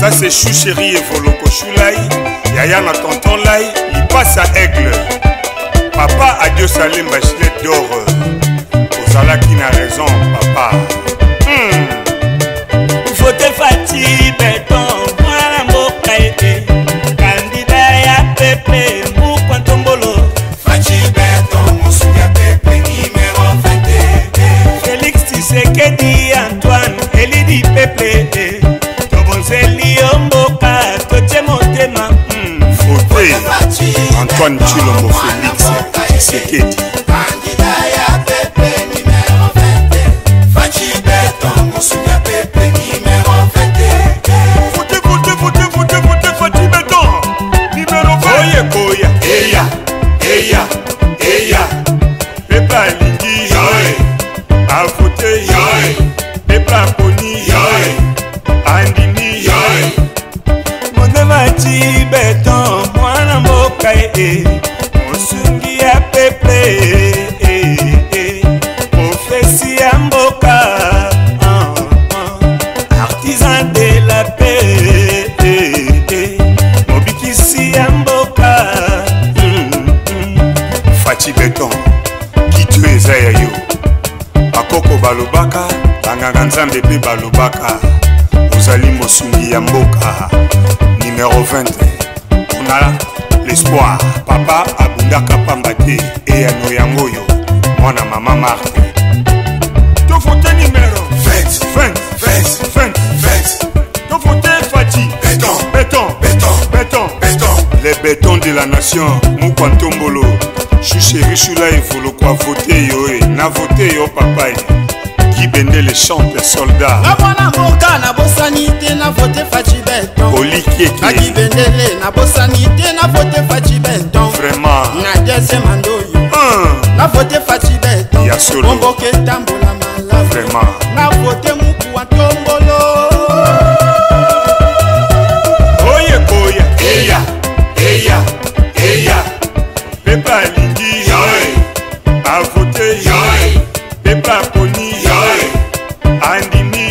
Ça c'est Chou Chéri et Voloko Choulaï. Yaya na tonton Lai, il passe à Aigle. Papa adieu Salim Bachelet d'or. Ozala qui n'a raison, papa. Vote Fati Béton, moi la mboka ete. Candidat ya Pepe, Moukouan Tombolo. Fati Béton, Moussouya Pepe, numéro 21. Félix Tshisekedi Antoine, Elidi Pepe. Tobonzeli Omboka, Toche Motema. Voté Antoine Chilombo Félix Tshisekedi. Candidat ya Pepe, numéro 21. Fati Béton, Moussouya Pepe, numéro 21. Votez Fati Béton, numéro 20. Oye Koya, Eya, Pepe Alingi, a voté, Pepe Akoni, Andini, Fati Béton, mwana mboka Mosungi ya Pepe, Profesi ya mboka, artisan de la paix, Mobikisi ya mboka. Fati Béton, qui tu es ayo? Bakoko balobaka, banganga nzambe pe balobaka. Ozali mosungi ya mboka, numéro 20. On a l'espoir. Papa abundaka pambate et ano yangoyo. Mwana mama Marthe. To vote numéro 20. To vote Fati Béton. Les bétons de la nation. Moukouan Tombolo. Chou Chéri Choulaï Voloko a voté yo. Na voté yo papa. Qui bende les chante soldats. Na mwana mboka na bosanité na vote Fati Béton. Oli Kieke. Na kibendele na bosanité na vote Fati Béton. Vraiment. Na deuxième andoyo. Na vote Fati Béton. Ya solo. Bomboke tambola malamu. Vraiment. Na vote Moukouan Tombolo. Oye Koya. Eya. Pepe Alingi. A voté. Pepe Akoni. Andini.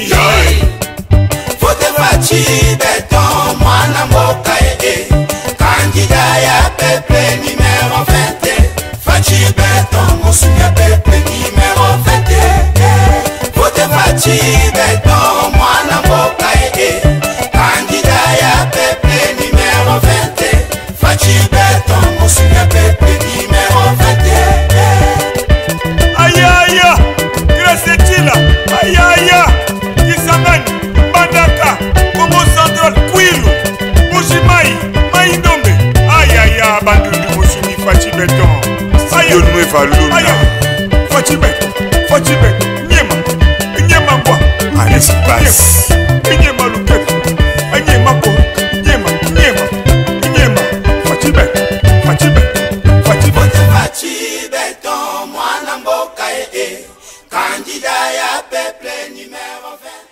Vote Fati Béton, mwana mboka candidat ya Pepe, numéro 21. Fati Béton, Moussouya Pepe, numéro 21. Vote Fati Béton, mwana mboka candidat ya Pepe, numéro 21. Fati Béton, Moussouya Pepe, numéro 21. Aïe, Grâce Tila. Aïe, Kisangani, Bandaka, Congo Central, Kwilu, Bushimai, Maïndombe. Aïe, Bandundi Moussoumi, Fati Béton. Aïe, Nueva Luna. Fati Béton, Nyema Bois. En espace. Nyema Luketu, Nyema Ko, Nyema. Fati Béton. Vote Fati Béton, mwana mboka candidat ya Pepe, numéro 20.